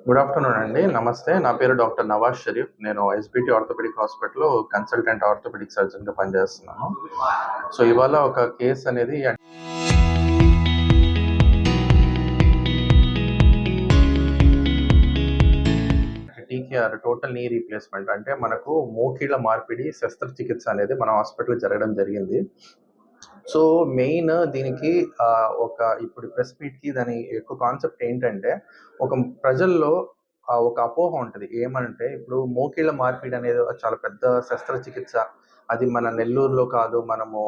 Good afternoon అండి. నమస్తే. నా పేరు డాక్టర్ నవాజ్ షరీఫ్. నేను ఎస్బిటి ఆర్థోపెడిక్ హాస్పిటల్‌లో కన్సల్టెంట్ ఆర్థోపెడిక్ సర్జన్‌గా పనిచేస్తున్నాను. సో, ఇవాళ ఒక కేస్ అనేది టీకేఆర్ టోటల్ నీ రీప్లేస్‌మెంట్ అంటే మనకు మోకాళ్ళ మార్పిడి శస్త్రచికిత్స అనేది మన హాస్పిటల్‌లో జరగడం జరిగింది. సో, మెయిన్ దీనికి ఇప్పుడు ప్రెస్ మీట్‌కి దాని యొక్క కాన్సెప్ట్ ఏంటంటే, ఒక ప్రజల్లో ఒక అపోహ ఉంటది. ఏమనంటే, ఇప్పుడు మోకాళ్ళ మార్పిడి అనేది చాలా పెద్ద శస్త్రచికిత్స. అది మన నెల్లూరులో కాదు. మనము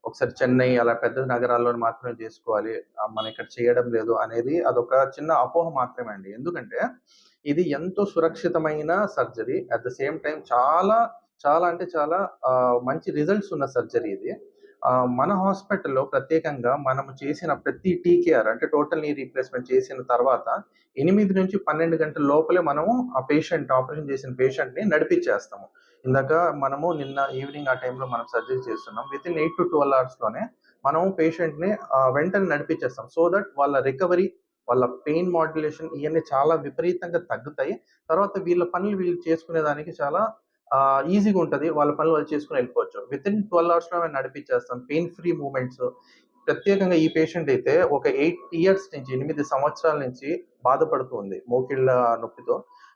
ఒకసారి చెన్నై అలా పెద్ద నగరాల్లో మాత్రమే చేసుకోవాలి. మనం ఇక్కడ చేయడం లేదు అనేది అదొక చిన్న అపోహ మాత్రమే అండి. ఎందుకంటే, ఇది ఎంతో సురక్షితమైన surgery. At the same time చాలా, చాలా అంటే చాలా మంచి రిజల్ట్స్ ఉన్న సర్జరీ ఇది. మన హాస్పిటల్‌లో ప్రత్యేకంగా మనము చేసిన ప్రతి టీకేఆర్ అంటే టోటల్ నీ రీప్లేస్‌మెంట్ చేసిన తర్వాత 8-12 గంటల లోపలే మనము ఆపరేషన్ చేసిన పేషెంట్‌ని నడిపిచ్చేస్తాము. ఇందాక మనము నిన్న ఈవినింగ్ ఆ టైంలో మనం సర్జరీ చేస్తున్నాం. వితిన్ 8-12 అవర్స్‌లోనే మనము పేషెంట్‌ని వెంటనే నడిపిచ్చేస్తాం. సో దట్ వాళ్ళ రికవరీ, వాళ్ళ పెయిన్ మాడ్యులేషన్ ఇయన్నీ చాలా విపరీతంగా తగ్గుతాయి. తర్వాత వీళ్ళ పనులు వీళ్ళు చేసుకునేదానికి చాలా ఈజీగా ఉంటది. వాళ్ళ పనులు వాళ్ళు చేసుకొని వెళ్ళిపోవచ్చు. వితిన్ 12 అవర్స్‌లో మేము నడిపిచ్చేస్తాం. Pain free movements. ప్రత్యేకంగా ఈ పేషెంట్ అయితే ఒక 8 సంవత్సరాల నుంచి బాధపడుతూ ఉంది మోకిళ్ళ నొప్పితో.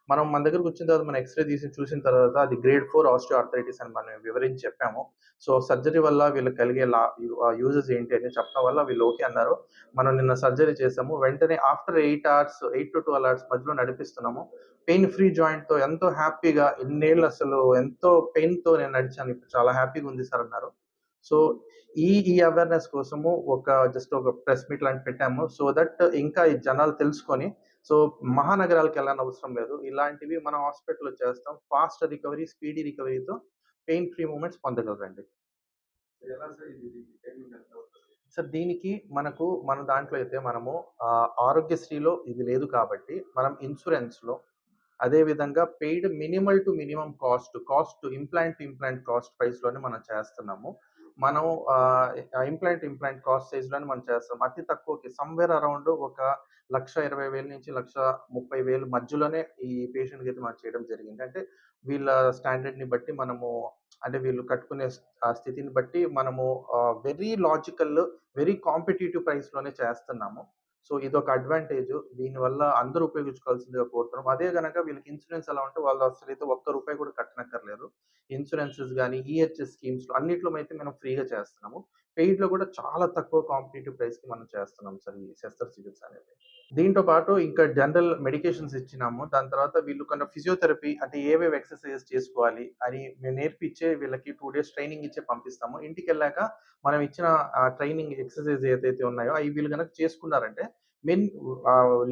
మన దగ్గరకి వచ్చిన తర్వాత మనం ఎక్స్‌రే తీసి చూసిన తర్వాత అది గ్రేడ్ 4 ఆస్టియో ఆర్థరైటిస్ అని మనం వివరించి చెప్పాము. సో, సర్జరీ వల్ల వీళ్ళకి కలిగే యూజెస్ ఏంటి అని చెప్పడం వల్ల వీళ్ళు ఓకే అన్నారు. మనం నిన్న సర్జరీ చేసాము. వెంటనే ఆఫ్టర్ 8-12 అవర్స్ మధ్యలో నడిపిస్తున్నాము. పెయిన్ ఫ్రీ జాయింట్‌తో ఎంతో హ్యాపీగా ఇన్నేళ్ళు అసలు ఎంతో పెయిన్‌తో నేను నడిచాను. ఇప్పుడు చాలా హ్యాపీగా ఉంది సార్ అన్నారు. సో, ఈ అవేర్‌నెస్ కోసము ఒక ప్రెస్ మీట్ లాంటిది పెట్టాము. సో దట్ ఇంకా ఈ జనాలు తెలుసుకొని సో, మహానగరాలకు వెళ్ళనవసరం లేదు. ఇలాంటివి మన హాస్పిటల్‌లో చేస్తాం. ఫాస్ట్ రికవరీ, స్పీడీ రికవరీతో పెయిన్ ఫ్రీ మూవ్‌మెంట్స్ పొందగలరండి. ఎలా సార్ ఇది పేమెంట్ ఎంత అవుతది? సార్ దీనికి మన దాంట్లో అయితే మనము ఆరోగ్యశ్రీలో ఇది లేదు కాబట్టి మనం ఇన్స్యూరెన్స్‌లో అదే విధంగా paid minimal to minimum implant to implant cost ప్రైస్‌లోనే మనం చేస్తున్నాము. మనం ఇంప్లాంట్ కాస్ట్ సైజ్‌లోనే మనం చేస్తాం. అతి తక్కువకి సమ్‌వేర్ అరౌండ్ ఒక 1,20,000 నుంచి 1,30,000 మధ్యలోనే ఈ పేషెంట్‌కి అయితే మనం చేయడం జరిగింది. అంటే వీళ్ళ స్టాండర్డ్‌ని బట్టి అంటే వీళ్ళు కట్టుకునే స్థితిని బట్టి మనము వెరీ లాజికల్, వెరీ కాంపిటీటివ్ ప్రైస్‌లోనే చేస్తున్నాము. సో, ఇదొక అడ్వాంటేజు. దీనివల్ల అందరూ ఉపయోగించుకోవాల్సిందిగా కోరుతున్నాం. అదే గనక వీళ్ళకి ఇన్సూరెన్స్ ఎలా ఉంటే వాళ్ళు అసలైతే ఒక్క రూపాయి కూడా కట్టనక్కర్లేదు. ఇన్సూరెన్సెస్ గాని, ఈహెచ్ఎస్ స్కీమ్స్‌లో అన్నిట్లో అయితే మనం ఫ్రీగా చేస్తున్నాము. పెయిడ్‌లో కూడా చాలా తక్కువ కాంపిటీటివ్ ప్రైస్‌కి మనం చేస్తున్నాం సార్ ఈ శస్త్రచికిత్స అనేది. దీంతో పాటు ఇంకా జనరల్ మెడికేషన్స్ ఇచ్చినాము. దాని తర్వాత వీళ్ళు కొన్ని ఫిజియోథెరపీ అంటే ఏవేవి ఎక్సర్‌సైజెస్ చేసుకోవాలి అని మేము నేర్పించే వీళ్ళకి 2 డేస్ ట్రైనింగ్ ఇచ్చే పంపిస్తాము. ఇంటికెళ్ళాక మనం ఇచ్చిన ట్రైనింగ్ ఎక్సర్‌సైజ్ ఏదైతే ఉన్నాయో అయి వీళ్ళు గనక చేసుకున్నారంటే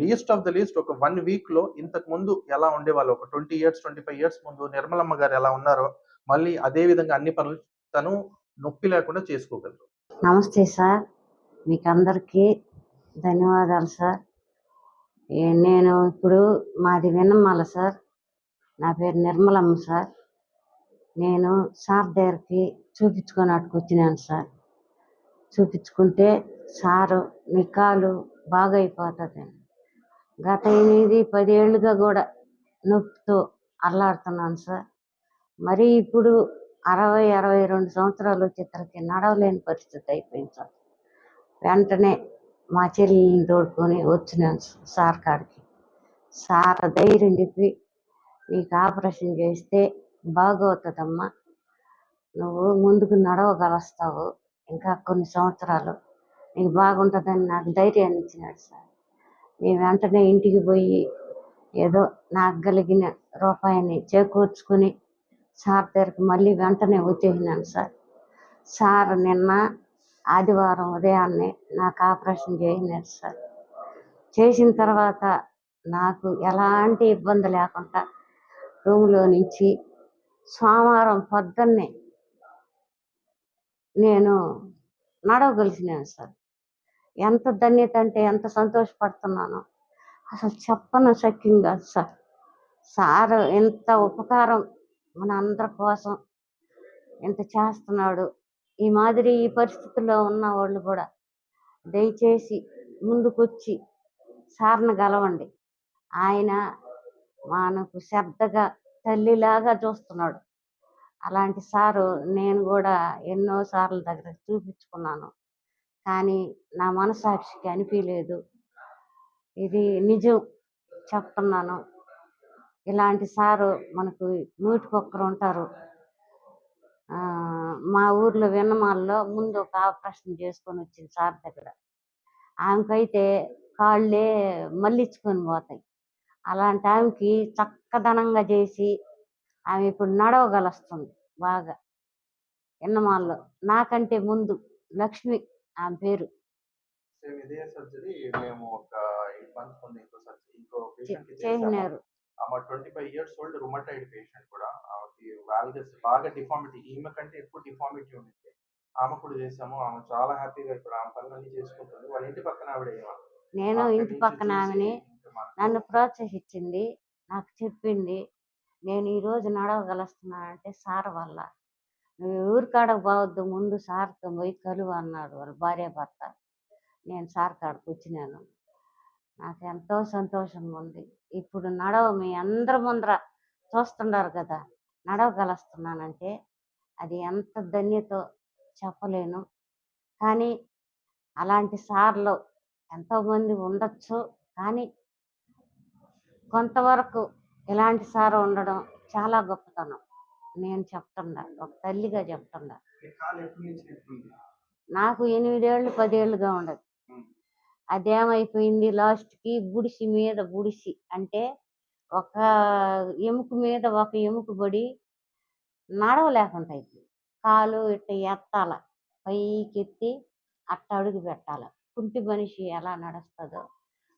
లీస్ట్ ఆఫ్ ద లీస్ట్ ఒక 1 వీక్‌లో ఇంతకుముందు ఎలా ఉండేవాళ్ళో ఒక 20 ఇయర్స్, 25 ఇయర్స్ ముందు నిర్మలమ్మ గారు ఎలా ఉన్నారో మళ్ళీ అదే విధంగా అన్ని పనులు తను నొప్పి లేకుండా చేసుకోగలరు. నమస్తే సార్. మీకందరికీ ధన్యవాదాలు సార్. నేను ఇప్పుడు మాది విన్నమాల సార్. నా పేరు నిర్మలమ్మ సార్. నేను సార్ దగ్గరికి చూపించుకోవడానికి సార్. చూపించుకుంటే సారు మీ కాలు బాగా అయిపోతుందని. గత 8-10 ఏళ్ళుగా కూడా నొప్పితో అల్లాడుతున్నాను సార్. మరి ఇప్పుడు 60-62 సంవత్సరాలు వచ్చేసరికి నడవలేని పరిస్థితి అయిపోయింది సార్. వెంటనే మా చెల్లిని తోడుకొని వచ్చినాను సార్ కాడికి. సార్ ధైర్యం చెప్పి నీకు ఆపరేషన్ చేస్తే బాగవుతుందమ్మా, నువ్వు ముందుకు నడవగలుస్తావు, ఇంకా కొన్ని సంవత్సరాలు నీకు బాగుంటుందని నాకు ధైర్యాన్ని ఇచ్చినాడు సార్. నేను వెంటనే ఇంటికి పోయి ఏదో నాకు కలిగిన రూపాయిని చేకూర్చుకుని సార్ దగ్గరికి మళ్ళీ వెంటనే వచ్చేసినాను సార్. సార్ నిన్న ఆదివారం ఉదయాన్నే నాకు ఆపరేషన్ చేసినారు సార్. చేసిన తర్వాత నాకు ఎలాంటి ఇబ్బంది లేకుండా రూమ్లో నుంచి సోమవారం పొద్దున్నే నేను నడవగలిసినాను సార్. ఎంత ధన్యత అంటే ఎంత సంతోషపడుతున్నానో అసలు చెప్పనశక్యం కాదు సార్. సార్ ఎంత ఉపకారం మన అందరి కోసం ఎంత చేస్తున్నాడు. ఈ మాదిరి ఈ పరిస్థితుల్లో ఉన్న వాళ్ళు కూడా దయచేసి ముందుకొచ్చి సార్ని గెలవండి. ఆయన మనకు శ్రద్ధగా తల్లిలాగా చూస్తున్నాడు. అలాంటి సారు నేను కూడా ఎన్నో సార్లు దగ్గర చూపించుకున్నాను. కానీ నా మనసాక్షికి అనిపించలేదు. ఇది నిజం చెప్తున్నాను. ఇలాంటి సారు మనకు నూటికొక్కరు ఉంటారు. మా ఊర్లో విన్నమాలలో ముందు ఒక ఆపరేషన్ చేసుకొని వచ్చింది సార్ దగ్గర. ఆమెకైతే కాళ్ళే మళ్ళించుకొని పోతాయి. అలాంటి ఆమెకి చక్కదనంగా చేసి ఆమె ఇప్పుడు నడవగలుస్తుంది బాగా. విన్నమాలలో నాకంటే ముందు లక్ష్మి ఆమె పేరు. సేమ్ ఇదే సర్జరీ మేము ఒక 8 మంత్స్ ముందు ఇంకో పేషెంట్‌కి చేసాము. చేసినారు. ఆమె 25 ఇయర్స్ ఓల్డ్ రుమటాయిడ్ పేషెంట్ కూడా. ఆమెకి వాల్గస్ బాగా డిఫార్మిటీ, ఈమె కంటే ఎక్కువ డిఫార్మిటీ ఉండింది. ఆమెకు కూడా చేసాము. ఆమె చాలా హ్యాపీగా ఇప్పుడు ఆమె పనులన్నీ చేసుకుంటుంది. వాళ్ళ ఇంటి పక్కన ఆవిడ ఈమె. నేను అక్కడి ఇంటి నుంచి పక్కన చూసి ఆమెని ఇంక మాకు నన్ను ప్రోత్సహించింది. నాకు చెప్పింది, నేను ఈరోజు నడవగలుస్తున్నానంటే సార్ వల్ల. నువ్వు ఊరి కాడకు పోవద్దు, ముందు సార్తో పోయి కలువు అన్నాడు వాళ్ళ భార్యాభర్త. నేను సార్ కాడకు వచ్చినాను. నాకు ఎంతో సంతోషంగా ఉంది. ఇప్పుడు మీ అందరి ముందర చూస్తున్నారు కదా, నడవగలుస్తున్నానంటే అది ఎంత ధన్యతో చెప్పలేను. కానీ అలాంటి సార్లు ఎంతోమంది ఉండొచ్చు. కానీ కొంతవరకు ఇలాంటి సార్ ఉండడం చాలా గొప్పతనం. నేను చెప్తున్నా, ఒక తల్లిగా చెప్తున్నా. ఈ కాలు ఎప్పటి నుంచి నొప్పుంది? నాకు 8 ఏళ్ళు 10 ఏళ్ళుగా ఉండదు. హ్మ్. అదేమైపోయింది లాస్ట్‌కి బుడిసి మీద బుడిసి. అంటే ఒక ఎముక మీద ఒక ఎముక పడి నడవలేకుండా అయిపోయింది. కాలు ఇట్ట ఎత్తాల, పైకెత్తి అట్ట అడుగు పెట్టాల. కుంటి మనిషి ఎలా నడుస్తదో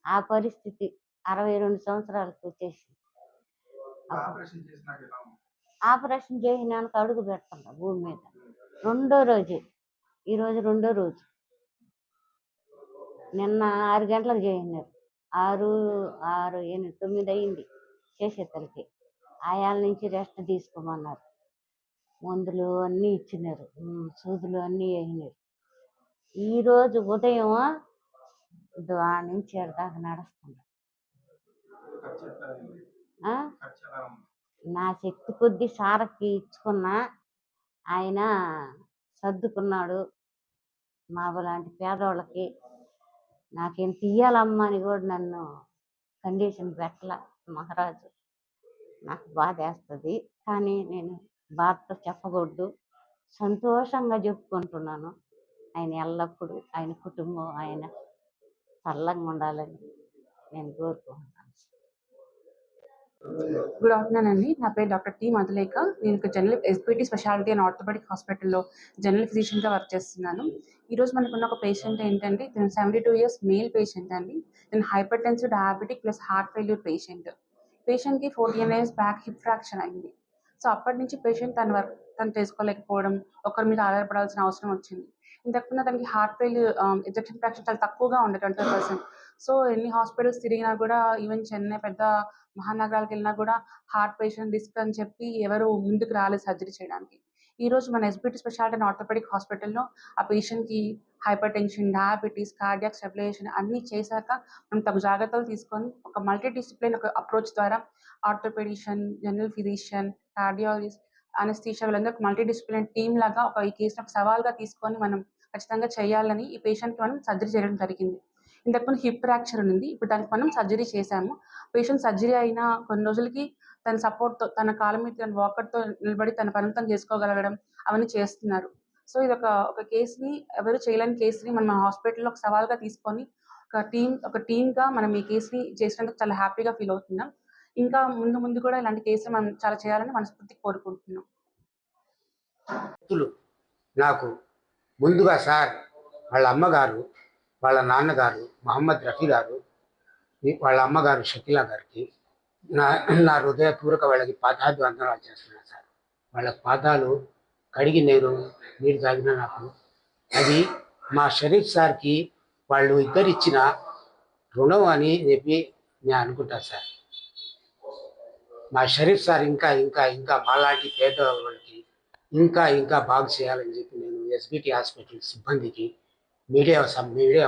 ఆ పరిస్థితి 62 సంవత్సరాలకు వచ్చేసింది. ఆపరేషన్ చేసినాక ఎలా ఉంది? ఆపరేషన్ చేసినాక అడుగు పెడుతున్నా భూమి మీద. రెండో రోజే. ఈరోజు రెండో రోజు. నిన్న 6 గంటలకు చేసినారు. 6, 6, 8, 9 అయింది చేసేసరికి. ఆయాల నుంచి రెస్ట్ తీసుకోమన్నారు. మందులు అన్నీ ఇచ్చినారు. సూదులు అన్నీ వేసినారు. ఈరోజు ఉదయం ఆ నుంచి ఈడ దాకా నడుస్తున్నా. ఖర్చు ఎంత అయింది? ఆ? ఖర్చు ఎలా ఉంది? నా శక్తి కొద్దీ సారకి ఇచ్చుకున్నా. ఆయన సర్దుకున్నాడు. మా లాంటి పేదోళ్ళకి నాకేంత ఇయ్యాలమ్మా అని కూడా నన్ను కండిషన్ పెట్టలా మహారాజు. నాకు బాధేస్తుంది. కానీ నేను బాధతో చెప్పకూడదు. సంతోషంగా చెప్పుకుంటున్నాను. ఆయన ఎల్లప్పుడూ ఆయన కుటుంబం ఆయన చల్లగా ఉండాలని నేను కోరుకుంటున్నాను. గుడ్ ఆఫ్టర్నూన్ అండి. నా పేరు డాక్టర్ టి మధులేఖ. నేను ఇక్కడ ఎస్బిటి స్పెషాలిటీ అండ్ ఆర్థోపెడిక్ హాస్పిటల్లో జనరల్ ఫిజిషియన్గా వర్క్ చేస్తున్నాను. ఈరోజు మనకున్న ఒక పేషెంట్ ఏంటంటే తను 72 ఇయర్స్ మేల్ పేషెంట్ అండి. తను hyper tensive diabetic plus heart failure patient. పేషెంట్కి 14 ఇయర్స్ బ్యాక్ హిప్ ఫ్రాక్చర్ అయింది. సో అప్పటి నుంచి పేషెంట్ తను చేసుకోలేకపోవడం, ఒకరి మీద ఆధారపడాల్సిన అవసరం వచ్చింది. ఇంతకుముందు తనకి హార్ట్ ఫెయిల్యూర్ ఎజెక్షన్ ఫ్రాక్షన్ చాలా తక్కువగా ఉండే 20%. సో ఎన్ని హాస్పిటల్స్ తిరిగినా కూడా, ఈవెన్ చెన్నై పెద్ద మహానగరాలకు వెళ్ళినా కూడా హార్ట్ పేషెంట్ రిస్క్ అని చెప్పి ఎవరు ముందుకు రాలేదు సర్జరీ చేయడానికి. ఈరోజు మన ఎస్బిటి స్పెషాలిటీ అండ్ ఆర్థోపెడిక్ హాస్పిటల్లో ఆ పేషెంట్కి hypertension, diabetes, cardiac stabilisation అన్నీ చేశాక మనం తగు జాగ్రత్తలు తీసుకొని ఒక మల్టీ డిసిప్లిన్ ఒక అప్రోచ్ ద్వారా orthopaedician, general physician, cardiologist, anaesthesia వీళ్ళందరూ ఒక మల్టీ డిసిప్లిన్ టీమ్ లాగా ఈ కేసును ఒక సవాల్గా తీసుకొని మనం ఖచ్చితంగా చేయాలని ఈ పేషెంట్కి మనం సర్జరీ చేయడం జరిగింది. ఇంతకుముందు హిప్ ఫ్రాక్చర్ ఉంది. ఇప్పుడు దానికి మనం సర్జరీ చేశాము. పేషెంట్ సర్జరీ అయిన కొన్ని రోజులకి తన సపోర్ట్‌తో, తన కాళ్ళ మీద తన వాకర్‌తో నిలబడి తన పనులు తను చేసుకోగలగడం అవన్నీ చేస్తున్నారు. సో ఇదొక కేస్‌ని ఎవరు చేయలేని కేస్‌ని మన హాస్పిటల్‌లో ఒక సవాల్‌గా తీసుకొని ఒక టీమ్‌గా మనం ఈ కేస్‌ని చేసినందుకు చాలా హ్యాపీగా ఫీల్ అవుతున్నాం. ఇంకా ముందు కూడా ఇలాంటి కేసులు మనం చాలా చేయాలని మనస్ఫూర్తిగా కోరుకుంటున్నాం. నాకు ముందుగా సార్ వాళ్ళ అమ్మగారు, వాళ్ళ నాన్నగారు మహమ్మద్ రఫీ గారు, వాళ్ళ అమ్మగారు షకీలా గారికి నా హృదయపూర్వక వాళ్ళకి పాదాభివందనాలు చేస్తున్నాను సార్. వాళ్ళ పాదాలు కడిగి నేను నీరు తాగిన నాకు అది మా షరీఫ్ సార్కి వాళ్ళు ఇద్దరిచ్చిన రుణం అని చెప్పి నేను అనుకుంటాను సార్. మా షరీఫ్ సార్ ఇంకా ఇంకా ఇంకా మాలాంటి పేద వాళ్ళకి ఇంకా బాగు చేయాలని చెప్పి నేను ఎస్బిటి హాస్పిటల్ సిబ్బందికి, మీడియా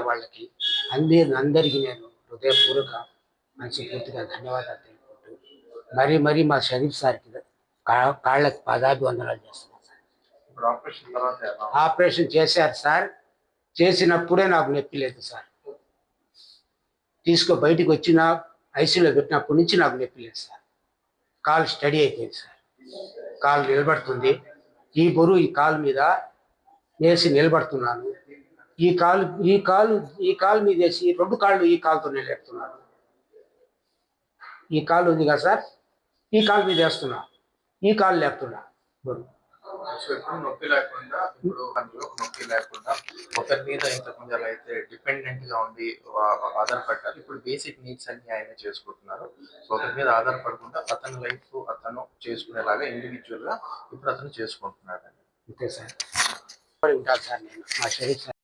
వాళ్ళకి అందరికీ నేను హృదయపూర్వక మనస్ఫూర్తిగా ధన్యవాదాలు తెలుపుకుంటూ మరీ మా షరీఫ్ సార్కి కాళ్ళకి పాదాభివందనాలు చేస్తున్నాను సార్. ఇప్పుడు ఆపరేషన్ తర్వాత ఎలా? ఆపరేషన్ చేశారు సార్, చేసినప్పుడే నాకు నొప్పి లేదు సార్. బయటికి వచ్చిన ఐసీయూలో పెట్టినప్పటి నుంచి నాకు నొప్పి లేదు సార్. కాలు స్టడీ అయిపోయింది సార్, కాలు నిలబడుతుంది. ఈ బరువు ఈ కాలు మీద వేసి నిలబడుతున్నాను. ఈ కాలు మీద వేసి 2 కాళ్ళు ఈ కాలుతో నిలబెడుతున్నాను. ఈ కాలు ఉంది కదా సార్, ఈ కాలు మీద వేస్తున్నా, ఈ కాలు లేపుతున్నా. బరువు సో ఇప్పుడు నొప్పి లేకుండా, ఇప్పుడు అందులో నొప్పి లేకుండా ఒకరి మీద ఇంతకుముందు ఎలా అయితే డిపెండెంట్ గా ఉండి ఆధారపడ్డారు, ఇప్పుడు బేసిక్ నీడ్స్ అన్ని ఆయన చేసుకుంటున్నారు. సో ఒకరి మీద ఆధారపడకుండా అతని లైఫ్ అతను చేసుకునేలాగా ఇండివిజువల్ గా ఇప్పుడు అతను చేసుకుంటున్నాడు. అంతే సార్. ఉంటాను సార్ నేను మా షరీఫ్ సార్.